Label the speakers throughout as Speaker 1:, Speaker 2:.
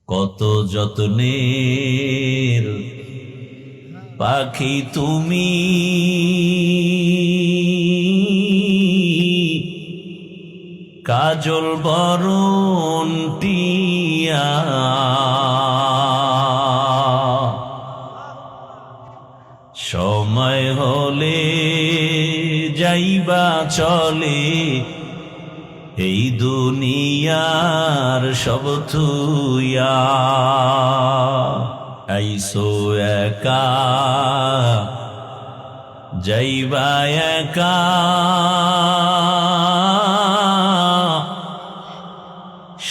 Speaker 1: কত যত্নের পাখি তুমি, কাজল বরণ টিয়া। সময় হলে যাইবা চলে, এই দুনিয়ার সব থুইয়া। আইসো একা যাইবা একা,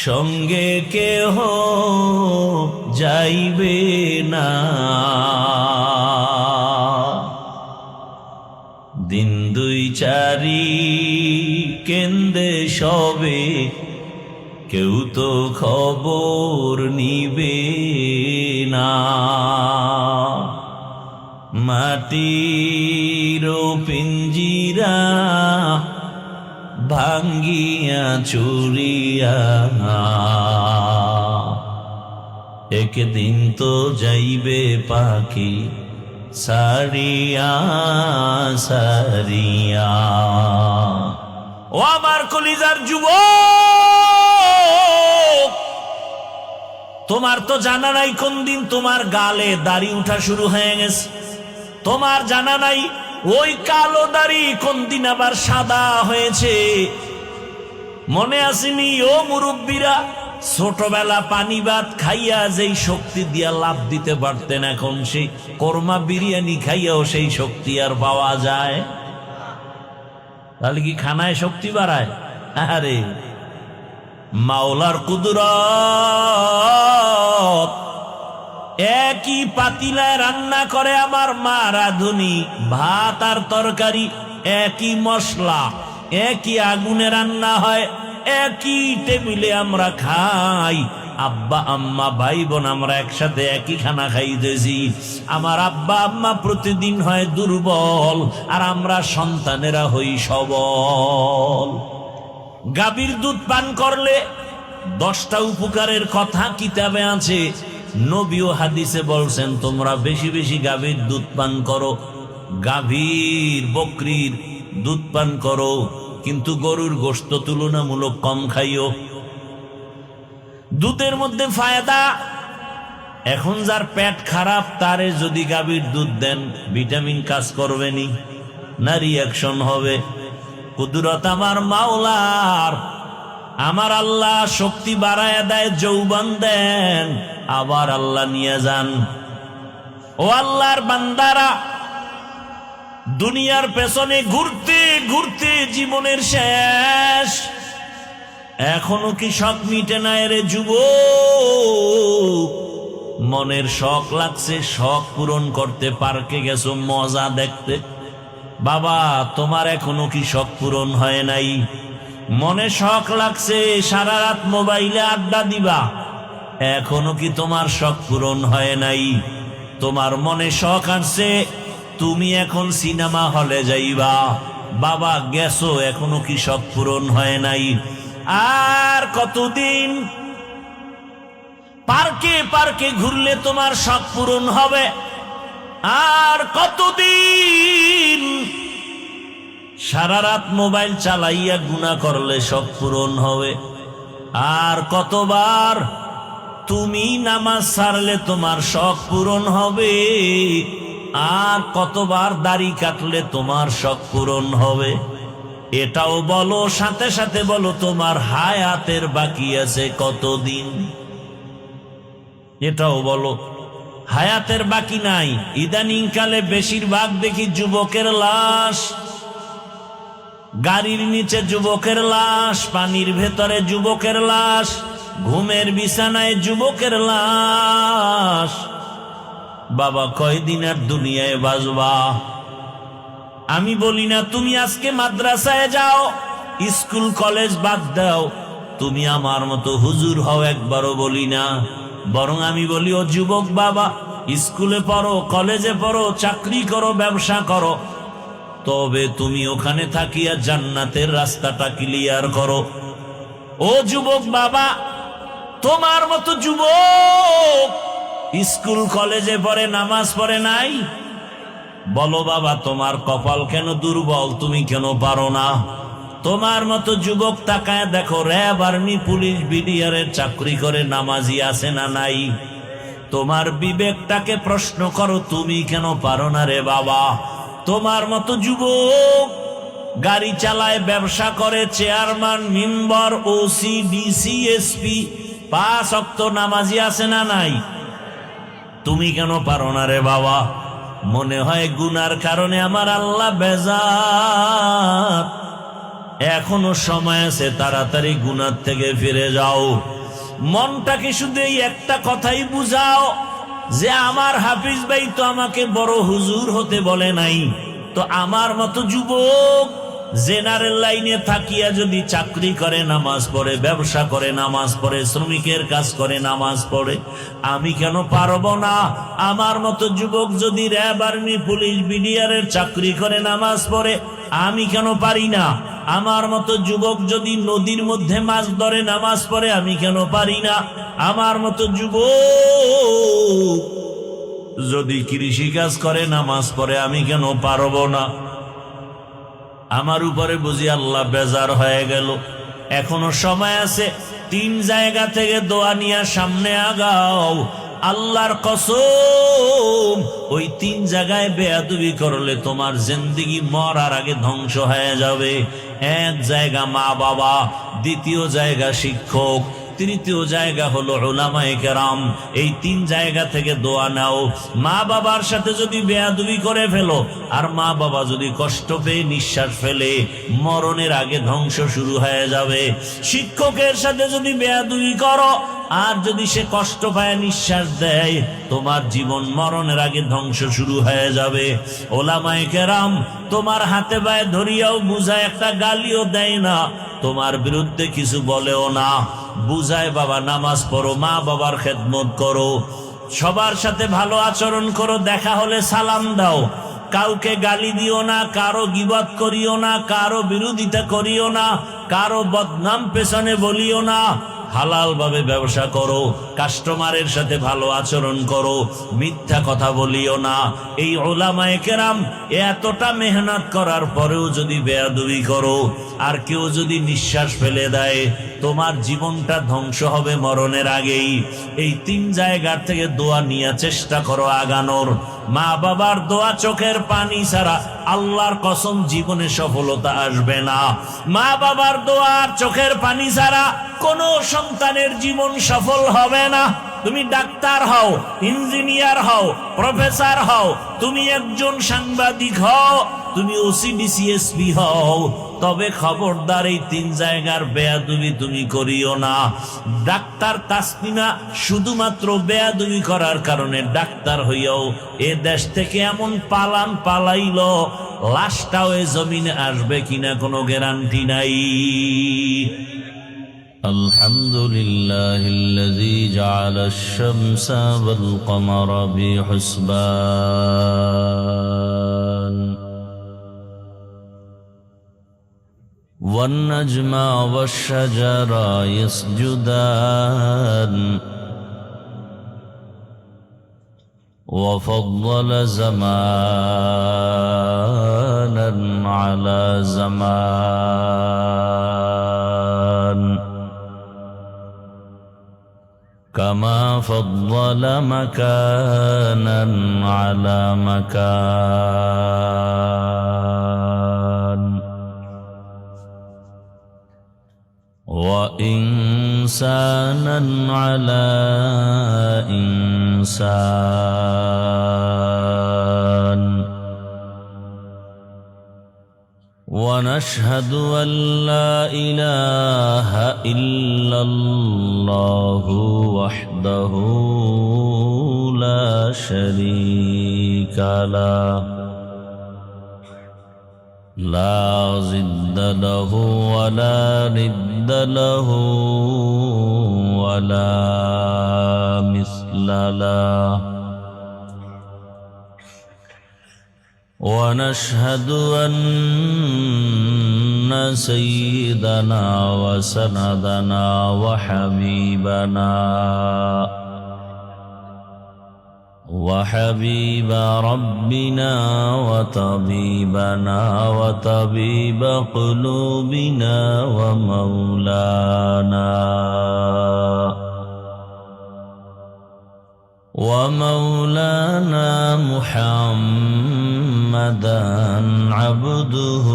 Speaker 1: সঙ্গে কেহ যাইবে না। দিন দুই চারি কেন্দে সবে, কেউ তো খবর নিবে না। মাটির পিঞ্জিরা ভাঙ্গিয়া চুরিয়া, একদিন তো যাইবে পাখি সারিয়া সারিয়া। ও আমার কলিজার যুবক, তোমার তো জানা নাই কোন দিন তোমার গালে দাড়ি উঠা শুরু হয়ে গেছে। তোমার জানা নাই ওই কালো দাড়ি কোন দিন আবার সাদা হয়েছে। মনে আসেনি ও মুরব্বীরা, ছোটবেলা পানি ভাত খাইয়া যেই শক্তি দিয়া লাভ দিতে পারতেন, এখন সেই কোরমা বিরিয়ানি খাইয়াও সেই শক্তি আর পাওয়া যায়? তাহলে কি খানায় শক্তি বাড়ায়? আরে মাওলার কুদরত। একই পাতিলায় রান্না করে আমার মা রাঁধুনি, ভাত আর তরকারি একই মশলা একই আগুনে রান্না হয়, একই টেবিলে আমরা খাই। আব্বা আম্মা ভাই বোন আমরা একসাথে একই খানা খাইতেছি। আমার আব্বা আম্মা প্রতিদিন হয় দুর্বল, আর আমরা সন্তানেরা হই সবল। গাভীর দুধ পান করলে 10টা উপকারের কথা কিতাবে আছে। নবী ও হাদিসে বলছেন তোমরা বেশি বেশি গাভীর দুধ পান করো, গাভীর বকরির দুধ পান করো, কিন্তু গরুর গোশত তুলনামূলক কম খাইও। দুধের মধ্যে ফায়দা। এখন যার পেট খারাপ তারে যদি গাভীর দুধ দেন, ভিটামিন কাজ করবে নি, না রিয়াকশন হবে? কুদরত আমার মাওলার। আমার আল্লাহ শক্তি বাড়ায় দেয়, যৌবন দেন, আবার আল্লাহ নিয়ে যান। ও আল্লাহর বান্দারা, দুনিয়ার পেছনে ঘুরতে ঘুরতে জীবনের শেষ, এখনো কি শখ মিটে না রে যুবক? মনের শখ লাগছে, শখ পূরণ করতে পার্কে গেছো মজা দেখতে। বাবা, তোমার এখনো কি শখ পূরণ হয় নাই? মনে শখ লাগছে সারা রাত মোবাইলে আড্ডা দিবা, এখনো কি তোমার শখ পূরণ হয় নাই? তোমার মনে শখ আসছে তুমি এখন সিনেমা হলে যাইবা, বাবা গেছো, এখনো কি শখ পূরণ হয় নাই? আর কতদিন পার্কে পার্কে ঘুরলে তোমার শখ পূরণ হবে? আর কতদিন সারা রাত মোবাইল চালাইয়া গুনাহ করলে শখ পূরণ হবে? আর কতবার তুমি নামাজ ছাড়লে তোমার শখ পূরণ হবে? আর কতবার দাড়ি কাটলে তোমার শখ পূরণ হবে? এটাও বলো, সাথে সাথে বলো তোমার হায়াতের বাকি আছে কতদিন? এটাও বলো, হায়াতের বাকি নাই। ইদানিং কালে বেশিরভাগ দেখি যুবকের লাশ, গাড়ির নিচে যুবকের লাশ, পানির ভেতরে যুবকের লাশ, ঘুমের বিছানায় যুবকের লাশ। বাবা কয়দিন আর দুনিয়ায় বাঁচবা? আমি বলি না তুমি আজকে মাদ্রাসায় যাও, স্কুল কলেজ বাদ দাও, তুমি আমার মতো হুজুর হও, একবারও বলি না। বরং আমি বলি ও যুবক বাবা, স্কুলে পড়ো, কলেজে পড়ো, চাকরি করো, ব্যবসা করো, তবে তুমি ওখানে থাকিয়া জান্নাতের রাস্তাটা ক্লিয়ার করো। ও যুবক বাবা, তোমার মতো যুবক স্কুল কলেজে পড়ে, নামাজ পড়ে নাই? বলো বাবা, তোমার কপাল কেন দুর্বল? তুমি কেন পারো না? তোমার মতো যুবক তাকায় দেখো, র্যাব, আর্মি, পুলিশ, বিডিআর এর চাকরি করে নামাজি আছে না নাই? তোমার বিবেকটাকে প্রশ্ন করো, তুমি কেন পারো না রে বাবা? তোমার মতো যুবক গাড়ি চালায়, ব্যবসা করে, chairman, member, OC, DC, SP, 5 ওয়াক্ত নামাজি আছে না নাই? তুমি কেন পারো না রে বাবা? মনে হয় গুনার কারণে আমার আল্লাহ বেজার। এখনো সময় আছে, তাড়াতাড়ি গুনার থেকে ফিরে যাও। মনটাকে শুধু এই একটা কথাই বুঝাও যে আমার হাফিজ ভাই তো আমাকে বড় হুজুর হতে বলে নাই, তো আমার মতো যুবক জেনারেল লাইনে থাকিয়া যদি চাকরি করে, নামাজ পড়ে, ব্যবসা করে, নামাজ পড়ে, শ্রমিকের কাজ করে, নামাজ পড়ে, আমি কেন পারবো না? আমার মতো যুবক যদি র্যাব, আর্মি, পুলিশ, বিডিআর এর চাকরি করে, নামাজ পড়ে, আমি কেন পারি না? আমার মতো যুবক যদি নদীর মধ্যে মাছ ধরে, নামাজ পড়ে, আমি কেন পারি না? আমার মতো যুবক যদি কৃষি কাজ করে, নামাজ পড়ে, আমি কেন পারবো না? আমার উপরে বুঝি আল্লাহ বেজার হয়ে গেল? এখনো সময় আছে, 3 জায়গা থেকে দোয়া নিয়ে সামনে আগাও। আল্লাহর কসম, ওই 3 জায়গায় বেয়াদবি করলে তোমার জিন্দেগি মরার আগে ধ্বংস হয়ে যাবে। 1 জায়গা মা বাবা, 2য় জায়গা শিক্ষক, 3য় জায়গা হলো উলামায়ে কেরাম। এই 3 জায়গা থেকে দোয়া নাও। মা বাবার সাথে যদি বেয়াদবি করে ফেলো, আর মা বাবা যদি কষ্ট পেয়ে নিঃশ্বাস ফেলে, মরণের আগে ধ্বংস শুরু হয়ে যাবে। শিক্ষকের সাথে যদি বেয়াদবি করো, আর যদি সে কষ্ট পায়, নিঃশ্বাস দেয়, তোমার জীবন মরণের আগে ধ্বংস শুরু হয়ে যাবে। উলামায়ে কেরাম তোমার হাতে পায়ে ধরিয়াও বুঝায়, একটা গালিও দেয় না, তোমার বিরুদ্ধে কিছু বলেও না, বুঝায় বাবা নামাজ পড়ো, মা বাবার খেদমত করো, সবার সাথে ভালো আচরণ করো, দেখা হলে সালাম দাও, কাউকে গালি দিও না, কারো গীবত করিও না, কারো বিরোধিতা করিও না, কারো বদনাম পেছনে বলিও না, হালাল ভাবে ব্যবসা করো, কাস্টমারের সাথে ভালো আচরণ করো, মিথ্যা কথা বলিও না। এই উলামায়ে কেরাম এতটা মেহনত করার পরেও যদি বেয়াদবি করো, আর কেউ যদি নিঃশ্বাস ফেলে দেয়, তোমার জীবনটা ধ্বংস হবে মরণের আগেই। এই 3 জায়গার থেকে দোয়া নিয়ে চেষ্টা করো আগানোর। মা বাবার দোয়া, চোখের পানি ছাড়া আল্লাহর কসম জীবনে সফলতা আসবে না। মা বাবার দোয়া আর চোখের পানি ছাড়া কোনো সন্তানের জীবন সফল হবে না। তুমি ডাক্তার হও, ইঞ্জিনিয়ার হও, প্রফেসর হও, তুমি একজন সাংবাদিক হও, তুমি ওসিডিসি এসপি হও, তবে খবরদার এই 3 জায়গার বেয়াদবি তুমি করিও না। ডাক্তার তাসলিমা শুধুমাত্র বেয়াদবি করার কারণে ডাক্তার হইয়াও এ দেশ থেকে এমন পালান পালাইল, লাশটাও এ জমিনে আসবে কিনা কোনো গ্যারান্টি নাই। আলহামদুলিল্লাহিল্লাযী জাআলাশ শামসা ওয়াল কমারা বিহুসবান والنجم والشجر يسجدان وفضل زمانا على زمان كما فضل مكانا على مكان وإنسانا على إنسان ونشهد أن لا إله إلا الله وحده لا شريك له لا ضد له ولا ند له ولا مثل له ونشهد أن سيدنا وسندنا وحبيب ربنا وطبيبنا وطبيب قلوبنا ومولانا محمدا عبده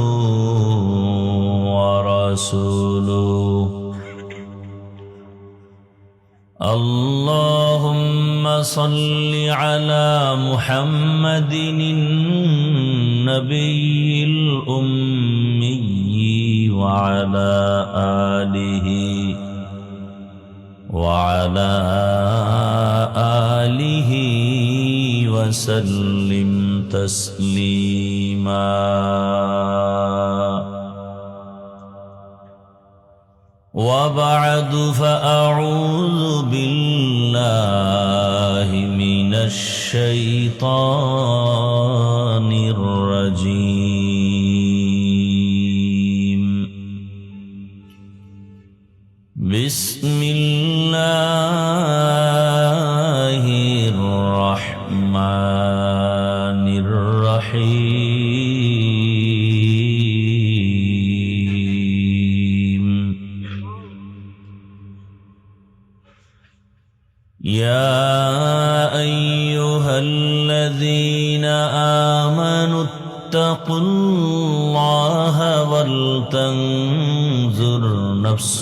Speaker 1: ورسوله. اللهم صل على محمد النبي الأمي وعلى آله وسلم تسليما. وبعد فأعوذ بالله من الشيطان الرجيم. بسم الله الرحمن الرحيم. يا أيها الذين آمنوا اتقوا الله ولتنظر نفس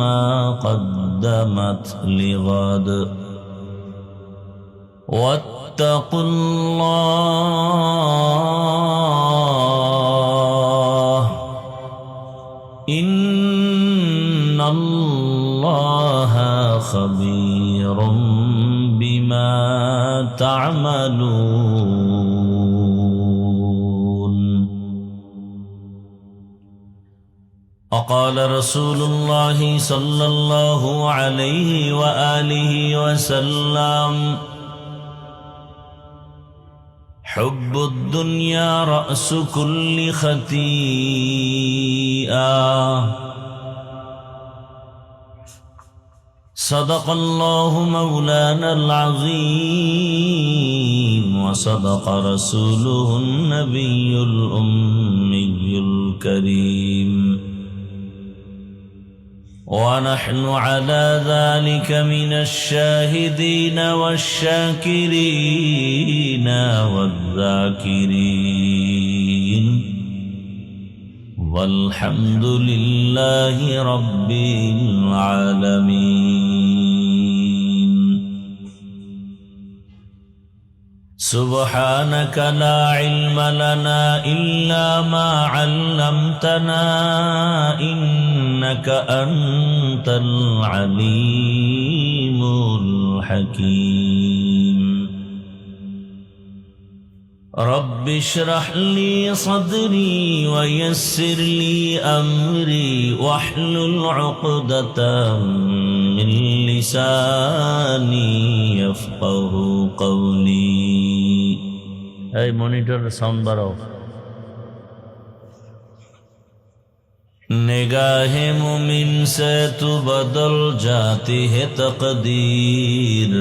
Speaker 1: ما قدمت لغد واتقوا الله إن الله خبير بما تعملون. وقال رسول الله صلى الله عليه وآله وسلم: حب الدنيا رأس كل خطيئة. صدق الله مولانا العظيم وصدق رسوله النبي الأمي الكريم. ونحن على ذلك من الشاهدين والشاكرين والذاكرين والحمد لله رب العالمين. سبحانك لا علم لنا إلا ما علمتنا إنك أنت العليم الحكيم. رب اشرح لي صدري ويسر لي أمري واحلل عقدة من لساني يفقه قولي. এই মনিটর সাউন্ড বাড়াও। निगाह मुमिन से तू बदल जाती है तकदीर।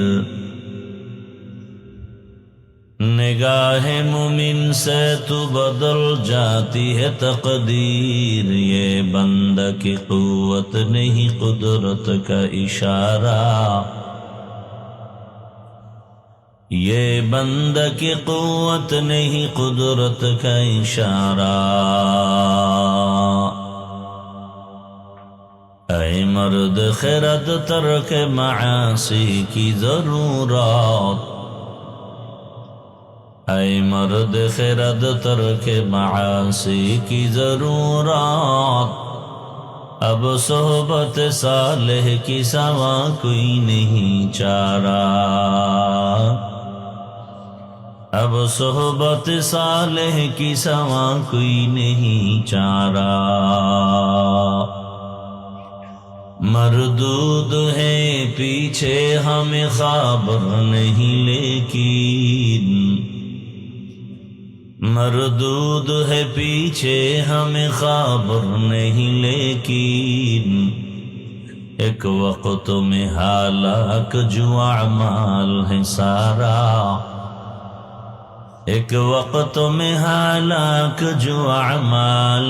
Speaker 1: निगाह मुमिन से तू बदल जाती है तकदीर। ये बंदा की कुव्वत नहीं कुदरत का इशारा। ये बंदा की कुव्वत नहीं कुदरत का इशारा। ऐ मर्द खिरद तर्क मासी की जरूरत। ऐ मर्द खिरद तर्क मासी की जरूरत। अब सोहबत सालेह की सवा कोई नहीं चारा। अब सोहबत सालेह की सवा कोई नहीं चारा। मरदूद है पीछे हमें खबर नहीं लेकिन मरदूद है पीछे हमें खबर नहीं, लेकिन एक वक्त में हालाक जो अमाल है सारा, एक वक्त में हालाक जो अमाल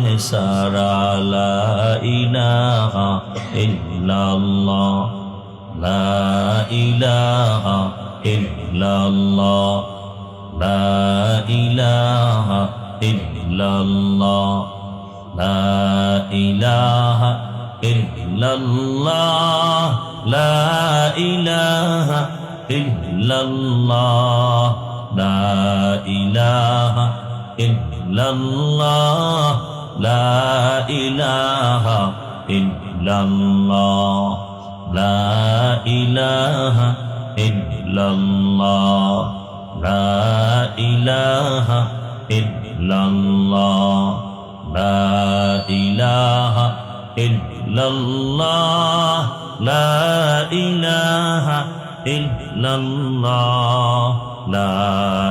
Speaker 1: है सारा। ला इलाहा इल्लल्लाह, ला इलाहा इल्लल्लाह, ला इलाहा इल्लल्लाह, ला इलाहा इल्लल्लाह, ला इलाहा इल्लल्लाह, ला इलाहा इल्लल्लाह, ला इलाहा इल्लल्लाह, ला इलाहा इल्लल्लाह, ला इलाहा इल्लल्लाह, ला इलाहा इल्लल्लाह, ला इलाहा इल्लल्लाह, ला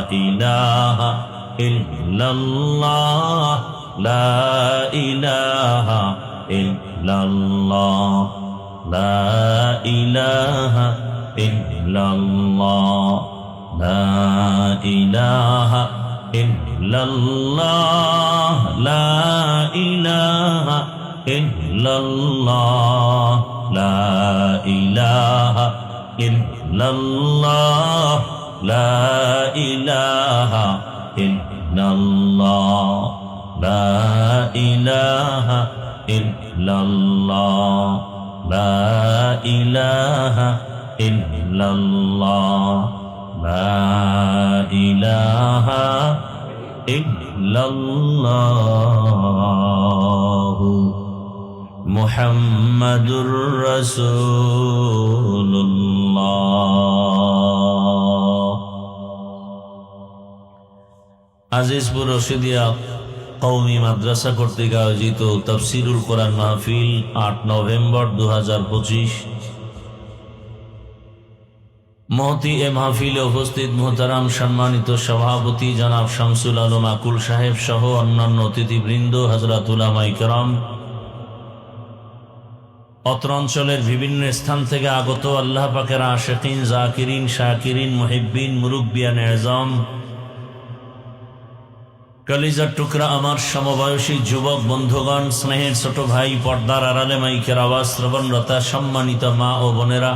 Speaker 1: इलाहा इल्लल्लाह, ला इलाहा इल्लल्लाह, ला इलाहा इल्लल्लाह, ला इलाहा इल्लल्लाह, ला इलाहा इल्लल्लाह, ला इलाहा इल्लल्लाह, ला इलाहा इल्लल्लाह, ला इलाहा इल्लल्लाह, ला इलाहा इल्लल्लाহ, লা ইলাহা ইল্লাল্লাহ, মুহাম্মাদুর রাসূলুল্লাহ। আজিজপুর রশিদিয়া কওমি মাদ্রাসা কর্তৃক আয়োজিত তাফসীরুল কোরআন মাহফিল ৮ নভেম্বর ২০২৫। মহতি এ মাহফিলে উপস্থিত মুহতারাম সম্মানিত সভাপতি জনাব শামসুল আলম আকুল সাহেব সহ অন্যান্য অতিথিবৃন্দ, হযরত উলামায়ে কেরাম, অত্র অঞ্চলের বিভিন্ন স্থান থেকে আগত আল্লাহ পাকের আশিকিন, জাকিরিন, শাকিরিন, মুহিব্বিন, মুরব্বিয়ান এযম, কলিজার টুকরা আমার সমবয়সী যুবক বন্ধুগণ, স্নেহের ছোট ভাই, পর্দার আড়ালে মাইকের আওয়াজ শ্রবণরতা সম্মানিত মা ও বোনেরা,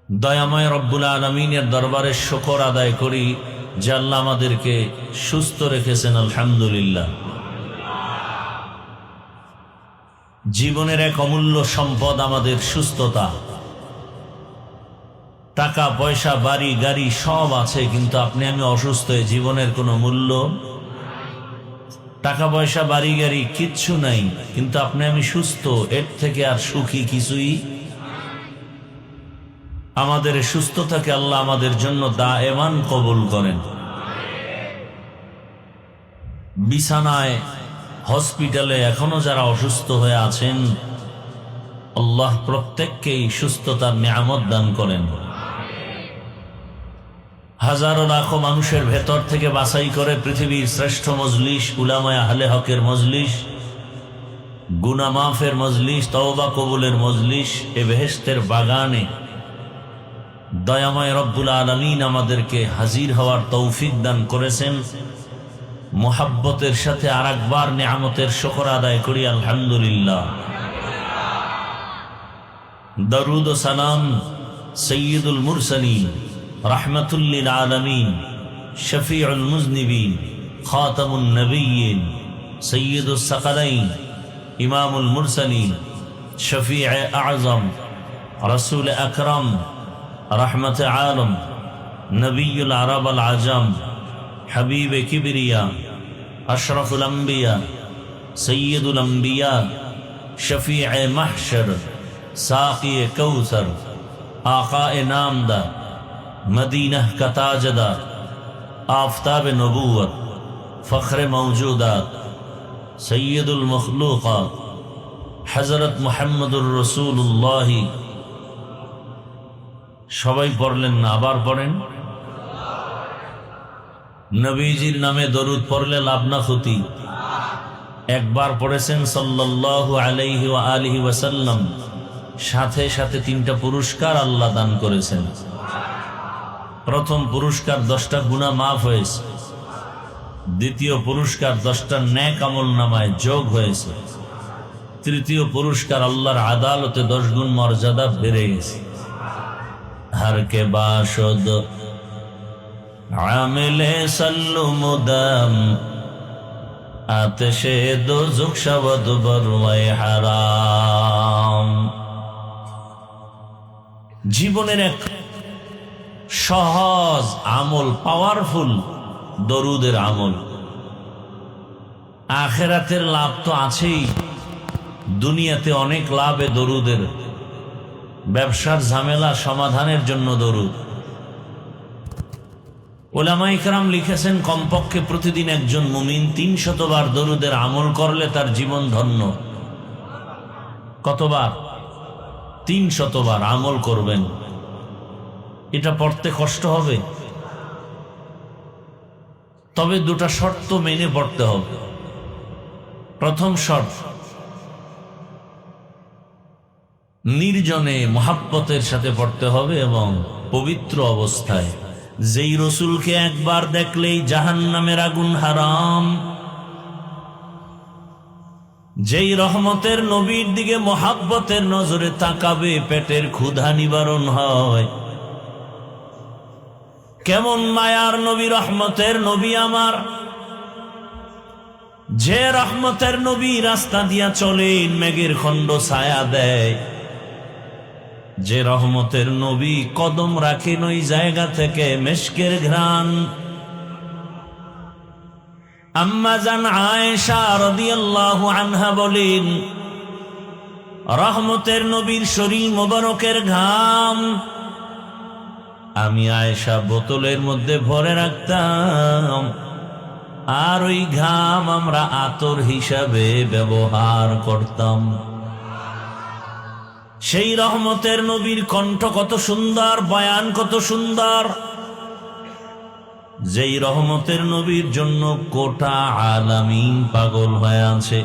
Speaker 1: দয়াময় রব্বুল আলামিনের দরবারে শুকর আদায় করি যে আল্লাহ আমাদেরকে সুস্থ রেখেছেন, আলহামদুলিল্লাহ। জীবনের এক অমূল্য সম্পদ আমাদের সুস্থতা। টাকা পয়সা, বাড়ি গাড়ি সব আছে, কিন্তু আপনি আমি অসুস্থ, জীবনের কোনো মূল্য। টাকা পয়সা বাড়ি গাড়ি কিচ্ছু নাই, কিন্তু আপনি আমি সুস্থ, এর থেকে আর সুখী কিছুই। আমাদের সুস্থতাকে আল্লাহ আমাদের জন্য দায়েমান কবুল করেন। বিছানায়, হসপিটালে এখনো যারা অসুস্থ হয়ে আছেন, আল্লাহ প্রত্যেককেই সুস্থতার নিয়ামত দান করেন। হাজারো লাখো মানুষের ভেতর থেকে বাছাই করে পৃথিবীর শ্রেষ্ঠ মজলিস, উলামায়ে আহলে হকের মজলিস, গুনাহ মাফের মজলিস, তওবা কবুলের মজলিস, এ বেহেশতের বাগানে দয়াময় রব্বুল আলামিন আমাদেরকে হাজির হওয়ার তৌফিক দান করেছেন। মুহাব্বতের সাথে আরেকবার নিয়ামতের শুকর আদায় করি, আলহামদুলিল্লাহ। দরুদ ও সালাম সাইয়্যিদুল মুরসালিন, রাহমাতুল লিল আলামিন, শফিউল মুজনিবিন, খাতামুন নবিয়্যিন, সাইয়্যিদুস সাকালাইন, ইমামুল মুরসালিন, শফিউ আযম, রাসূল আকরাম, রহমত আলম, নবিয়ুল আরব আল আজম, হাবিব কিবরিয়া, আশরাফুল আম্বিয়া, সৈয়দুল আম্বিয়া, শফিউ মাহশর, সাকি কৌসর, আকায়ে নামদার, মদিনা কা তাজদার, আফতাব নবুয়ত, ফখরে মওজুদাত, সৈয়দুল মখলুকাত, হযরত মুহাম্মদুর রাসূলুল্লাহ। সবাই পড়লেন না, আবার পড়েন। নবীজির নামে দরুদ পড়লে লাভ না ক্ষতি? একবার পড়েছেন সাল্লাল্লাহু আলাইহি ওয়া আলিহি ওয়াসাল্লাম, সাথে সাথে 3টা পুরস্কার আল্লাহ দান করেছেন। প্রথম পুরস্কার 10টা গুনাহ মাফ হয়েছে, দ্বিতীয় পুরস্কার 10টা নেক আমল নামায় যোগ হয়েছে, তৃতীয় পুরস্কার আল্লাহর আদালতে 10 গুণ মর্যাদা বেড়ে গেছে। हर के बाशद आमिले सल्लु मुदम आतिशे दोज़ख शवद बरवाए हाराम। জীবনের এক সহজ আমল, পাওয়ারফুল দরুদের আমল। আখিরাতের লাভ তো আছেই, দুনিয়াতে অনেক লাভে দরুদের। ব্যবসার ঝামেলা সমাধানের জন্য দরুদ। উলামায়ে কেরাম লিখেছেন কমপক্ষে প্রতিদিন একজন মুমিন 300 বার দরুদের আমল করলে তার জীবন ধন্য। কতবার? 300 বার আমল করবেন। এটা পড়তে কষ্ট হবে, তবে 2টা শর্ত মেনে পড়তে হবে। প্রথম শর্ত, নির্জনে মহাব্বতের সাথে পড়তে হবে এবং পবিত্র অবস্থায়। যেই রসুলকে একবার দেখলেই জাহান্নামের আগুন হারাম, যেই রহমতের নবীর দিকে মহাব্বতের নজরে তাকাবে পেটের ক্ষুধা নিবারণ হয়। কেমন মায়ার নবী, রহমতের নবী আমার, যে রহমতের নবী রাস্তা দিয়া চলেন মেঘের খণ্ড ছায়া দেয়, যে রহমতের নবী কদম রাখেন ওই জায়গা থেকে মেশকের ঘ্রাণ। আম্মা জান আয়েশা রাদিয়াল্লাহু আনহা বলেন, রহমতের নবীর শরীর মোবারকের ঘাম আমি আয়েশা বোতলের মধ্যে ভরে রাখতাম, আর ওই ঘাম আমরা আতর হিসাবে ব্যবহার করতাম। সেই রহমতের নবীর কণ্ঠ কত সুন্দর, বয়ান কত সুন্দর। যেই রহমতের নবীর জন্য গোটা আলামিন পাগল হয়ে আছে।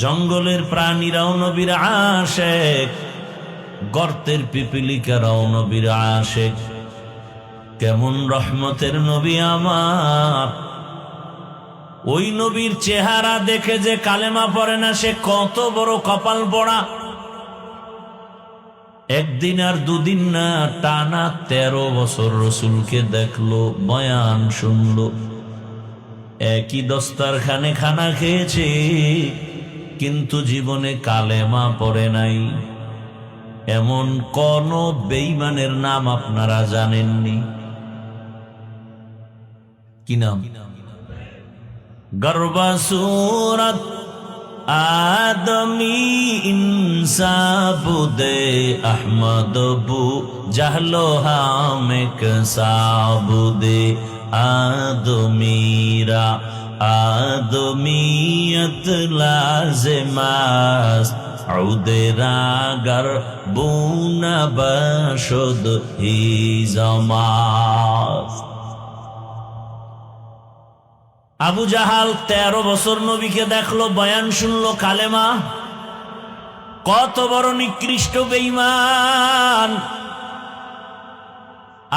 Speaker 1: জঙ্গলের প্রাণীরাও নবীর আশেক, গর্তের পিপিলিকারাও নবীর আশেক। কেমন রহমতের নবী আমার! ওই নবীর চেহারা দেখে যে কালেমা পড়ে না সে কত বড় কপাল পোড়া। একদিন আর দুদিন না, টানা 13 বছর রসুলকে দেখলো, বয়ান শুনলো, একই দস্তারখানে খানা খেয়েছে, কিন্তু জীবনে কালেমা পড়ে নাই। এমন কোন বেঈমানের নাম আপনারা জানেননি? কি নাম? গর্বা সুরত आदमी इंसाबुदे अहमद बु जहलो हामिक साबुदे आदमीरा आदमीयत लाज़िमास उदेरा गर बुना बशुद ही जमास। আবু জাহাল 13 বছর নবীকে দেখলো, বয়ান শুনলো, কালেমা। কত বড় নিকৃষ্ট বেঈমান!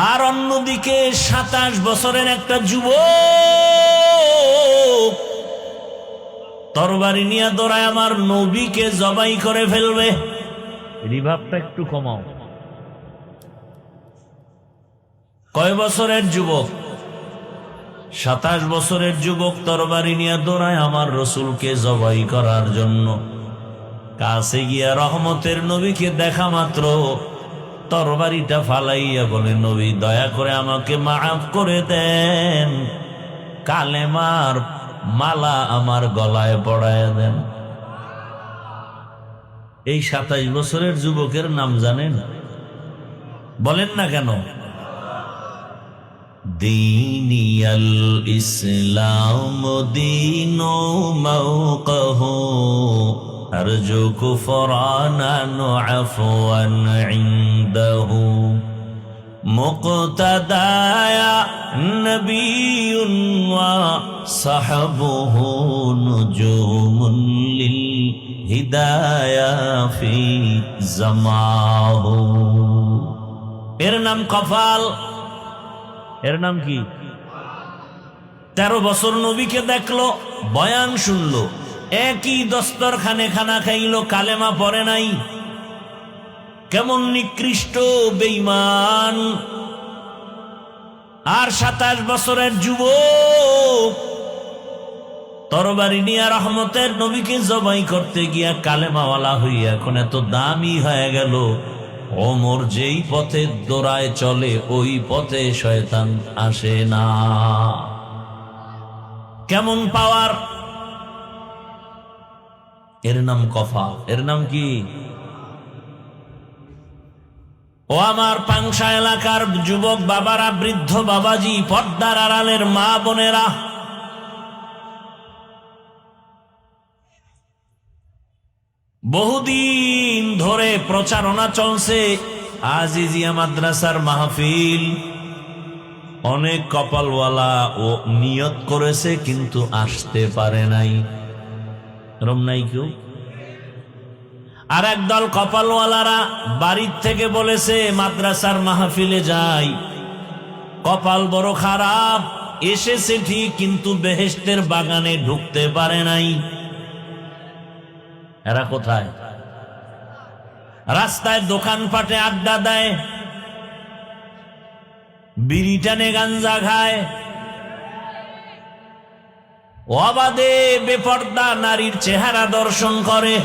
Speaker 1: আর অন্যদিকে 27 বছরের একটা যুবক তরবারি নিয়ে দৌড়ায় আমার নবীকে জবাই করে ফেলবে। রিভাবটা একটু কমাও। কয় বছরের যুবক? 27 বছরের যুবক তরবারি নিয়ে দৌড়ায় আমার রসুলকে জবাই করার জন্য। কাছে গিয়া রহমতের নবীকে দেখা মাত্র তরবারিটা ফালাইয়া বলে, নবী দয়া করে আমাকে মাফ করে দেন, কালেমার মালা আমার গলায় পড়ায় দেন। এই 27 বছরের যুবকের নাম জানেন? বলেন না কেন? দীনিয়াল ইসলাম দীনো মওকহু আরজু কুফরানান আফওয়ান ইনদাহু মুক্তাদায়া নবিয়ুন ওয়া সাহবুহু নুজুমুন লিল হিদায়া ফি জামাহু। এর নাম কপাল। এর নাম কি? 13 বছর নবীকে দেখলো, বয়ান শুনলো, একই দস্তরখানে খানা খাইলো, কালেমা পড়ে নাই। কেমন নিকৃষ্ট বেঈমান। আর 27 বছরের যুবক তরবারি নিয়ে রহমতের নবীকে জবাই করতে গিয়া কালেমাওয়ালা হইয়া এখন এত দামি হয়ে গেল। ওমর যেই পথে দৌড়ায় চলে ওই পথে শয়তান আসে না। কেমন পাওয়ার। এর নাম কফা। এর নাম কি? ও আমার পাংশা এলাকার যুবক বাবারা, বৃদ্ধ বাবাজি, পর্দার আড়ালের মা বোনেরা, বহুদিন ধরে প্রচারণা চলছে আজিজিয়া মাদ্রাসার মাহফিল। অনেক কপালওয়ালা ও নিয়ত করেছে কিন্তু আসতে পারে নাই। রম নাই কেউ। আর একদল কপালওয়ালারা বাড়ির থেকে বলেছে মাদ্রাসার মাহফিলে যাই, কপাল বড় খারাপ, এসেছে ঠিক কিন্তু বেহেশতের বাগানে ঢুকতে পারে নাই। এরা কোথায়? রাস্তায় দোকানপাটে আড্ডা দেয়, বিড়ি টানে, গাঞ্জা খায়, অবাধে বেপর্দা নারীর চেহারা দর্শন করে,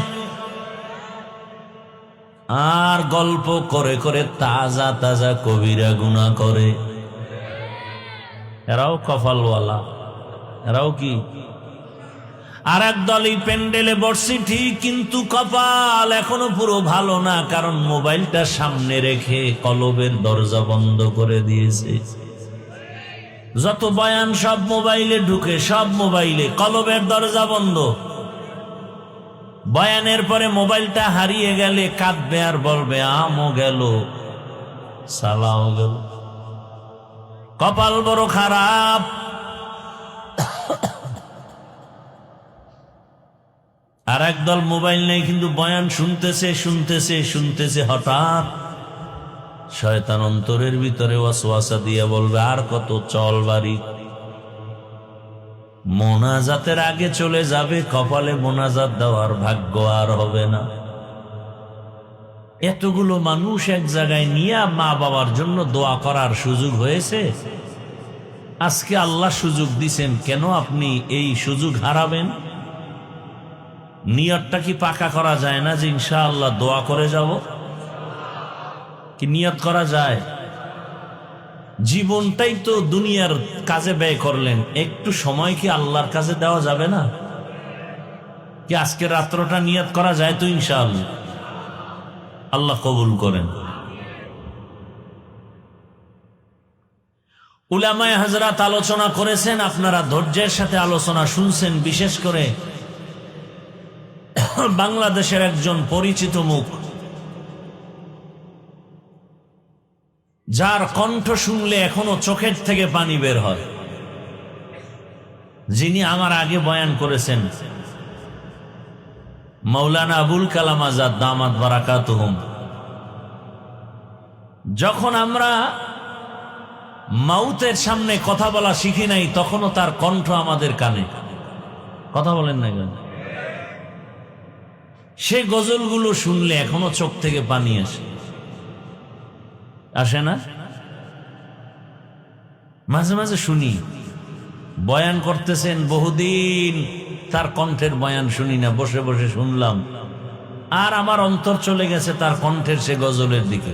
Speaker 1: আর গল্প করে করে তাজা তাজা কবিরা গুনাহ করে। এরাও কপালওয়ালা। এরাও কি? আর একদল এই প্যান্ডেলে বসছি ঠিক কিন্তু কপাল এখনো পুরো ভালো না, কারণ মোবাইলটা সামনে রেখে কলবের দরজা বন্ধ করে দিয়েছে। যত বয়ান সব মোবাইলে ঢুকে, সব মোবাইলে, কলবের দরজা বন্ধ। বয়ানের পরে মোবাইলটা হারিয়ে গেলে কাঁদবে আর বলবে আমও গেল, সালাও গেল। কপাল বড় খারাপ। আর একদল মোবাইল নেই কিন্তু বয়ান শুনতেছে শুনতেছে শুনতেছে, হঠাৎ শয়তান অন্তরের ভিতরে ওয়াসওয়াসা দিয়া বলবে আর কত, চল বাড়ি। মোনাজাতের আগে চলে যাবে, কপালে মোনাজাত দেওয়ার ভাগ্য আর হবে না। এতগুলো মানুষ এক জায়গায় নিয়ে মা বাবার জন্য দোয়া করার সুযোগ হয়েছে। আজকে আল্লাহ সুযোগ দিছেন, কেন আপনি এই সুযোগ হারাবেন? নিয়তটা কি পাকা করা যায় না যে ইনশাআল্লাহ দোয়া করে যাব? কি নিয়ত করা যায়? জীবনটাই তো দুনিয়ার কাজে ব্যয় করলেন, একটু সময় কি আল্লাহর কাছে দেওয়া যাবে না? কি আজকে রাত্রটা নিয়ত করা যায় তো ইনশাআল্লাহ? আল্লাহ কবুল করেন। উলামায়ে হযরত আলোচনা করেছেন, আপনারা ধৈর্যের সাথে আলোচনা শুনছেন। বিশেষ করে বাংলাদেশের একজন পরিচিত মুখ, যার কণ্ঠ শুনলে এখনো চোখের থেকে পানি বের হয়, যিনি আমার আগে বয়ান করেছেন, মাওলানা আবুল কালাম আজাদ দামাত বারাকাতুহুম। যখন আমরা মাউতের সামনে কথা বলা শিখি নাই, তখনও তার কণ্ঠ আমাদের কানে। কথা বলেন না কেন? সে গজলগুলো শুনলে এখনো চোখ থেকে পানি আসে, আসে না? মাঝে মাঝে শুনি বয়ান করতেছেন, বহুদিন তার কণ্ঠের বয়ান শুনি না, বসে বসে শুনলাম, আর আমার অন্তর চলে গেছে তার কণ্ঠের সে গজলের দিকে।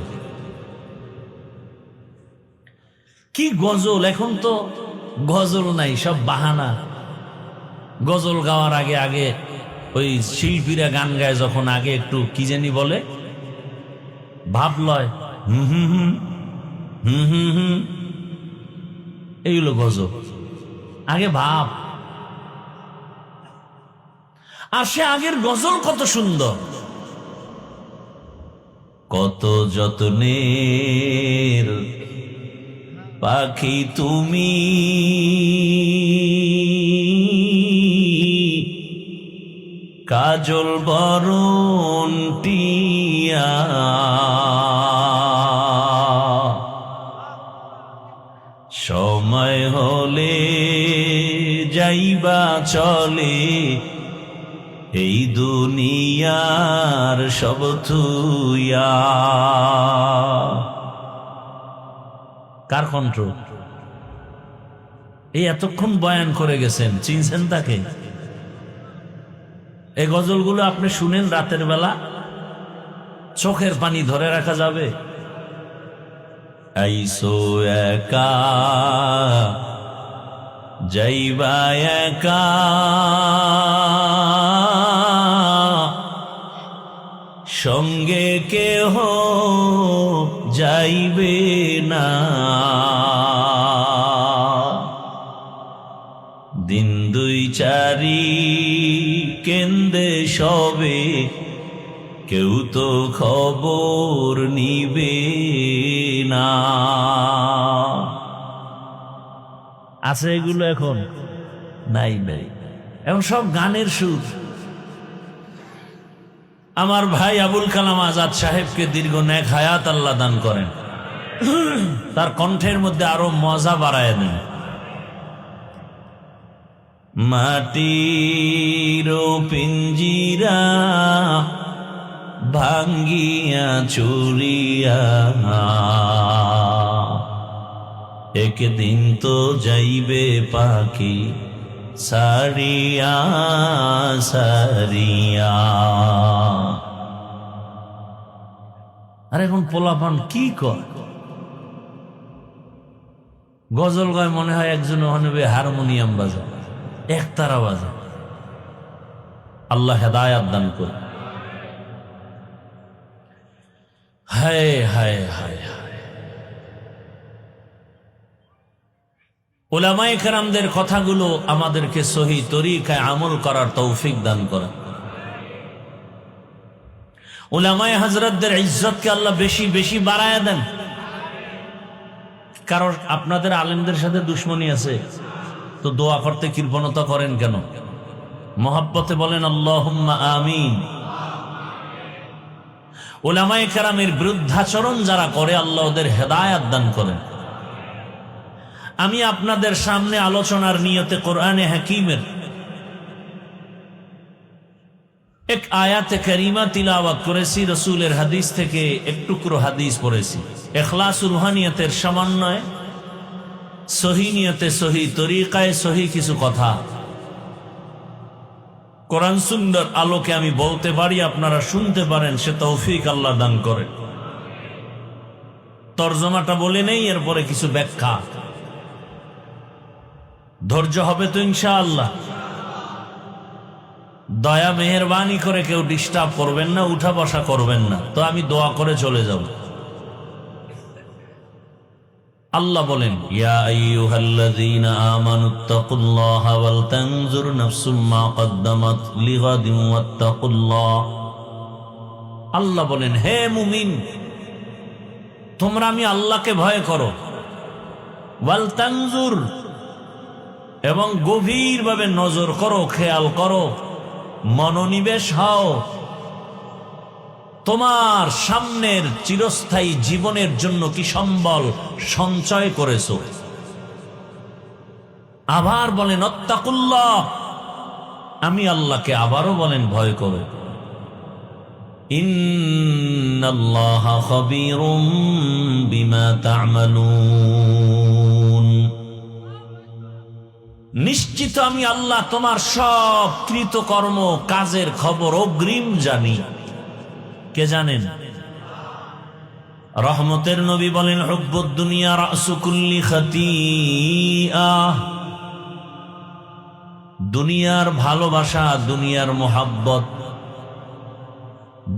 Speaker 1: কি গজল! এখন তো গজল নাই, সব বাহানা। গজল গাওয়ার আগে আগে ওই শিল্পীরা গান গায় যখন, আগে একটু কি জানি বলে, ভাব লয়, হুম হুম হুম হুম হুম হুম, এইগুলো গজল। আগে ভাব। আর সে আগের গজল কত সুন্দর, কত যত্নের পাখি তুমি কাজল বরণ টিয়া সময় হলে যাইবা চলে এই দুনিয়ার সব থুইয়া। কার কণ্ঠ? এই এতক্ষণ বয়ান করে গেছেন, চিনছেন তাকে? এই গজলগুলো আপনি শুনেন রাতের বেলা, চোখের পানি ধরে রাখা যাবে? আইসো একা যাইবা একা, সঙ্গে কেহ যাইবে না। দিন দুই চারি কেন্দে সবে, কেউ তো খবর নিবে না। আছে এগুলো? এখন নাই নাই, এখন সব গানের সুর। আমার ভাই আবুল কালাম আজাদ সাহেবকে দীর্ঘ নেক হায়াত আল্লাহ দান করেন, তার কণ্ঠের মধ্যে আরো মজা বাড়ায় দেন। মাটির পিঞ্জিরা ভাঙ্গিয়া চুরিয়া, একদিন তো যাইবে পাখি সারিয়া সারিয়া। আর এখন পোলাপান কি কর, গজল গায় মনে হয় একজন হনবে হারমোনিয়াম বাজা, একতারা বাজা। আল্লাহ হেদায়াত দান করে। হায় হায় হায় হায়, উলামায়ে কেরামদের কথাগুলো আমাদেরকে সহি তরিকায় আমল করার তৌফিক দান করেন। উলামায়ে হযরতদের ইজ্জতকে আল্লাহ বেশি বেশি বাড়ায় দেন। কারণ আপনাদের আলেমদের সাথে দুশ্মনী আছে তো দোয়া করতে কৃপণতা করেন কেন? মহব্বতে বলেন আল্লাহুম্মা আমিন। উলামায়ে কেরামের বিরুদ্ধাচরণ যারা করে আল্লাহ ওদের হেদায়াত দান করেন। আমি আপনাদের সামনে আলোচনার নিয়তে কোরআনে হাকিমের এক আয়াতে কারিমা তিলাওয়াত করেছি, রসুলের হাদিস থেকে এক টুকরো হাদিস পড়েছি। ইখলাসুর রুহানিয়তের সমন্বয়ে সহি নিয়তে সহি তরিকায় সহি কিছু কথা কোরআন সুন্নাহর আলোকে আমি বলতে পারি, আপনারা শুনতে পারেন, সে তৌফিক আল্লাহ দান করেন। তরজমাটা বলে নেই, এরপরে কিছু ব্যাখ্যা। ধৈর্য হবে তো ইনশাআল্লাহ? দয়া মেহেরবানি করে কেউ ডিস্টার্ব করবেন না, উঠা বসা করবেন না, তো আমি দোয়া করে চলে যাব। আল্লাহ বলেন, ইয়া আইয়ুহাল্লাযীনা আমানুত্তাকুল্লাহা ওয়াল তানজুর নাফসুম মা কদ্দামাত লিগাদিন ওয়াত্তাকুল্লাহ। আল্লাহ বলেন, হে মুমিন, তোমরা আমি আল্লাহকে ভয় করো, ওয়াল তানজুর, এবং গভীরভাবে নজর করো, খেয়াল করো, মনোনিবেশ হও, তোমার সামনের চিরস্থায়ী জীবনের জন্য কি সম্বল সঞ্চয় করেছো। আবার বলেন আত্তাকুল্লাহ, আমি আল্লাহকে আবারও বলেন ভয় করো। ইন্নাল্লাহা খাবীরুম বিমা তা'মালুন, নিশ্চিত আমি আল্লাহ তোমার সব কৃতকর্ম কাজের খবর অগ্রিম জানি। কে জানেন? রহমতের নবী বলেন, হুব্বুদ দুনিয়া রাসু কুল্লি খাতিআহ, দুনিয়ার ভালোবাসা, দুনিয়ার মোহাব্বত,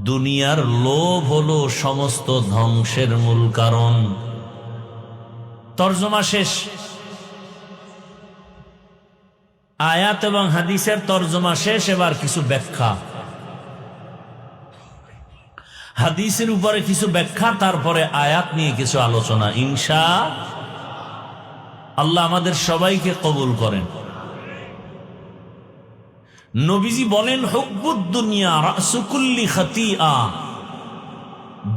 Speaker 1: দুনিয়ার লোভ হলো সমস্ত ধ্বংসের মূল কারণ। তরজমা শেষ। আয়াত এবং হাদিসের তরজমা শেষ, এবার কিছু ব্যাখ্যা। হাদিসের উপরে কিছু ব্যাখ্যা, তারপরে আয়াত নিয়ে কিছু আলোচনা ইনশাআল্লাহ। আল্লাহ আমাদের সবাইকে কবুল করেন। নবীজি বলেন, হুব্বুদ দুনিয়া রাসু কুল্লি খাতিআ,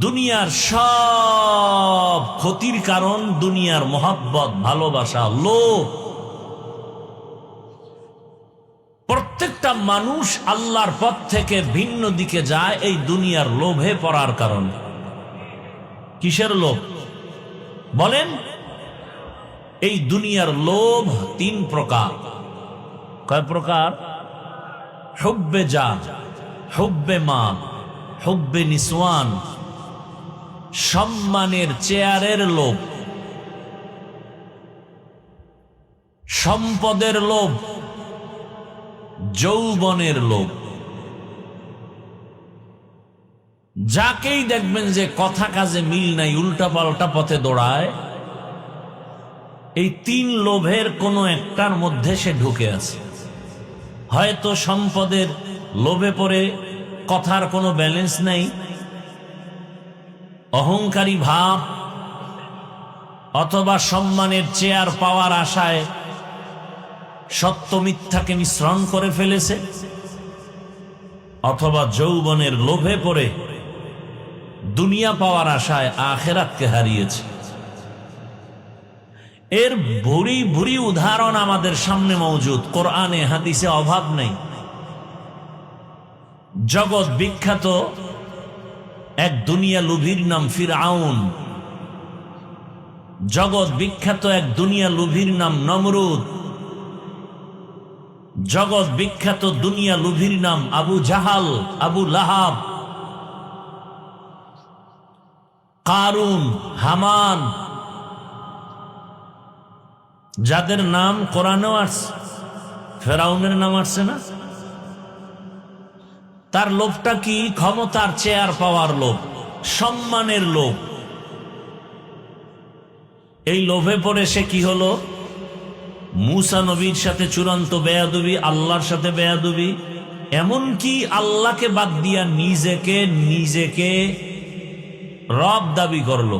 Speaker 1: দুনিয়ার সব ক্ষতির কারণ দুনিয়ার মোহাব্বত, ভালোবাসা, লোভ। প্রত্যেকটা মানুষ আল্লাহর পথ থেকে ভিন্ন দিকে যায় এই দুনিয়ার লোভে পড়ার কারণ। কিসের লোভ বলেন? এই দুনিয়ার লোভ তিন প্রকার। কয় প্রকার? হুব্বে জান, হুব্বে মাল, হুব্বে নিসওয়ান। সম্মানের চেয়ারের লোভ, সম্পদের লোভ, যৌবনের লোভ। যাকেই দেখবেন যে কথা কাজে মিল নাই, উল্টা পাল্টা পথে দৌড়ায়, এই তিন লোভের কোনো একটার মধ্যে সে ঢুকে আছে। হয়তো সম্পদের লোভে পড়ে কথার কোনো ব্যালেন্স নাই, অহংকারী ভাব, অথবা সম্মানের চেয়ার পাওয়ার আশায় সত্য মিথ্যাকে মিশ্রণ করে ফেলেছে, অথবা যৌবনের লোভে পড়ে দুনিয়া পাওয়ার আশায় আখিরাতকে হারিয়েছে। এর ভুরি ভুরি উদাহরণ আমাদের সামনে মজুদ, কোরআনে হাদিসে অভাব নেই। জগৎ বিখ্যাত এক দুনিয়া লোভীর নাম ফিরআউন, জগৎ বিখ্যাত এক দুনিয়া লোভীর নাম নমরুদ, জগৎ বিখ্যাত দুনিয়া লোভীর নাম আবু জাহাল, আবু লাহাব, কারুন, হামান, যাদের নাম কোরআনেও আসছে। ফেরাউনের নাম আসছে না? তার লোভটা কি? ক্ষমতার চেয়ার পাওয়ার লোভ, সম্মানের লোভ। এই লোভে পড়ে সে কি হলো? মূসা নবীর সাথে চূড়ান্ত বেয়াদবি, আল্লাহর সাথে বেয়াদবি, এমনকি আল্লাহকে বাদ দিয়া নিজেকে রব দাবি করলো।